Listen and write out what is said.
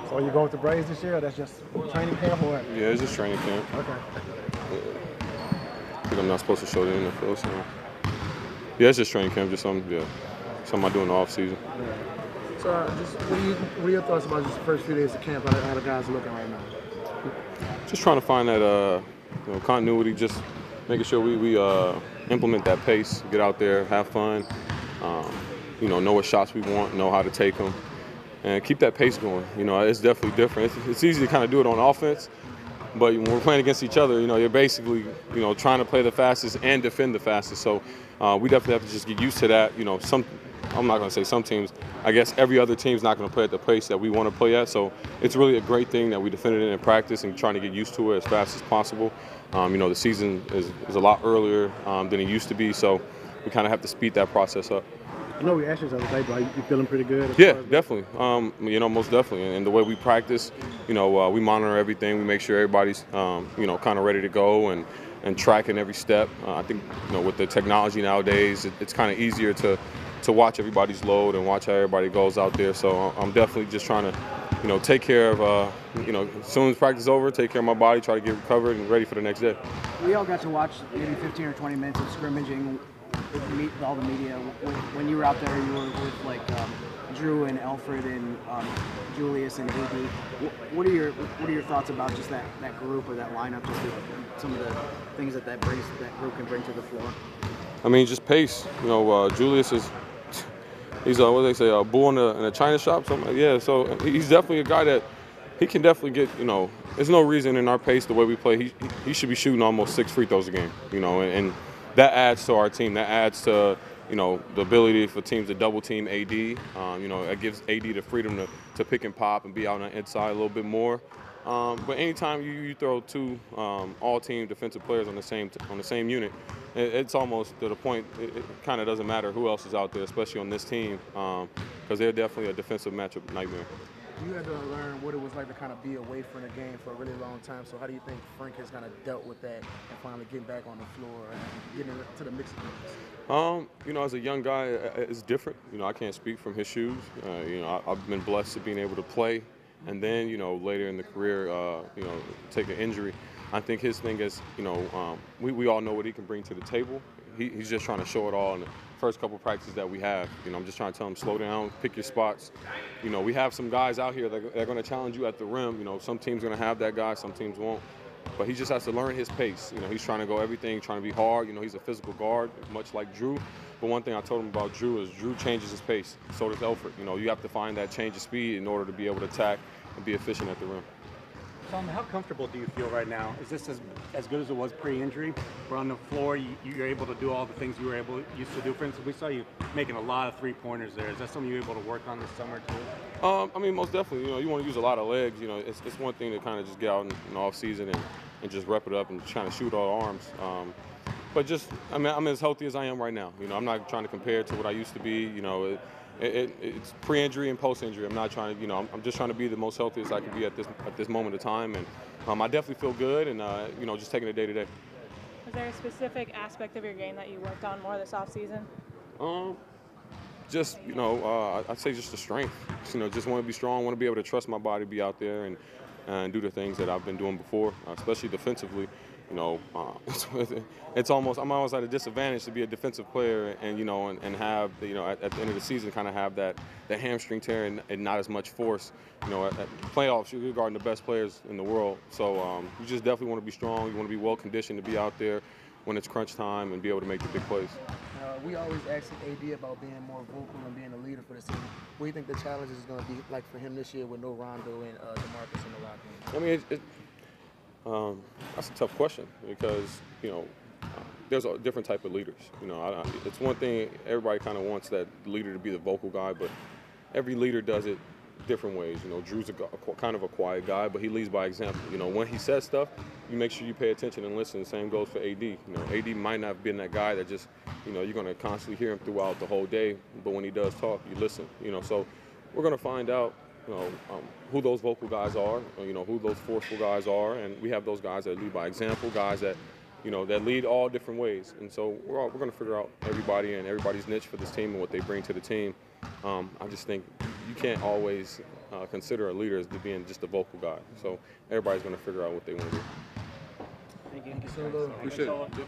So are you going with the Braves this year, or that's just training camp or what? Yeah, it's just training camp. Okay. I think I'm not supposed to show the NFL, so yeah, it's just training camp, just something I do in the off season. So just what are your thoughts about just the first few days of camp? How the guys are looking right now? Just trying to find that continuity, just making sure we implement that pace, get out there, have fun, know what shots we want, know how to take them, and keep that pace going. It's definitely different. It's easy to kind of do it on offense, but when we're playing against each other, you're basically, trying to play the fastest and defend the fastest. So we definitely have to just get used to that. I'm not going to say some teams. I guess every other team's not going to play at the pace that we want to play at. So it's really a great thing that we defended it in practice and trying to get used to it as fast as possible. The season is a lot earlier than it used to be, so we kind of have to speed that process up. I know we asked you the other day, but you feeling pretty good? Yeah, definitely. Most definitely. And the way we practice, we monitor everything. We make sure everybody's, kind of ready to go and tracking every step. I think, with the technology nowadays, it's kind of easier to watch everybody's load and watch how everybody goes out there. So I'm definitely just trying to, take care of, as soon as practice is over, take care of my body, try to get recovered and ready for the next day. We all got to watch maybe 15 or 20 minutes of scrimmaging with all the media. When you were out there, you were with Drew and Alfred and Julius and AD. What are your thoughts about just that group or that lineup? Just some of the things that group can bring to the floor. I mean, just pace. Julius he's what do they say, a bull in a china shop. Something. Yeah, so he's definitely a guy that he can definitely get. There's no reason in our pace the way we play. He should be shooting almost 6 free throws a game. And that adds to our team. That adds to the ability for teams to double team AD. It gives AD the freedom to pick and pop and be out on the inside a little bit more. But anytime you throw two all-team defensive players on the same unit, it's almost to the point it kind of doesn't matter who else is out there, especially on this team, because they're definitely a defensive matchup nightmare. You had to learn what it was like to kind of be away from the game for a really long time. So how do you think Frank has kind of dealt with that and finally getting back on the floor and getting to the mix of things? As a young guy, it's different. I can't speak from his shoes. I've been blessed to being able to play, and then later in the career, take an injury. I think his thing is, we all know what he can bring to the table. He's just trying to show it all in the first couple practices that we have. I'm just trying to tell him, slow down, pick your spots. We have some guys out here that are going to challenge you at the rim. Some teams are going to have that guy, some teams won't. But he just has to learn his pace. He's trying to go everything, trying to be hard. He's a physical guard, much like Drew. But one thing I told him about Drew is Drew changes his pace. So does Alfred. You have to find that change of speed in order to be able to attack and be efficient at the rim. Tom, how comfortable do you feel right now? Is this as good as it was pre-injury? We're on the floor, you're able to do all the things you were used to do. For instance, we saw you making a lot of three-pointers there. Is that something you're able to work on this summer too? Most definitely. You want to use a lot of legs. It's one thing to kind of just get out in the off season and just rep it up and trying to shoot all arms. But just, I'm as healthy as I am right now. I'm not trying to compare it to what I used to be. It's pre-injury and post-injury. I'm not trying to, I'm just trying to be the most healthiest I can be at this moment of time, and I definitely feel good, and just taking it day to day. Was there a specific aspect of your game that you worked on more this off season? Just I'd say just the strength. Just want to be strong, want to be able to trust my body, be out there and do the things that I've been doing before, especially defensively. It's almost, I'm always at a disadvantage to be a defensive player and have at the end of the season kind of have that hamstring tear and not as much force. At playoffs, you're guarding the best players in the world, so you just definitely want to be strong. You want to be well conditioned to be out there when it's crunch time and be able to make the big plays. We always ask AD about being more vocal and being a leader for the team. What do you think the challenge is going to be like for him this year with no Rondo and DeMarcus in the locker room? That's a tough question because, there's a different type of leaders. It's one thing, everybody kind of wants that leader to be the vocal guy, but every leader does it different ways. Drew's kind of a quiet guy, but he leads by example. When he says stuff, you make sure you pay attention and listen. The same goes for AD. AD might not have been that guy that just, you're going to constantly hear him throughout the whole day, but when he does talk, you listen. So we're going to find out who those vocal guys are, who those forceful guys are, and we have those guys that lead by example, guys that, that lead all different ways. And so we're going to figure out everybody and everybody's niche for this team and what they bring to the team. I just think you can't always consider a leader as being just a vocal guy. So everybody's going to figure out what they want to do. Thank you. Thank you so much. Appreciate it. Yep.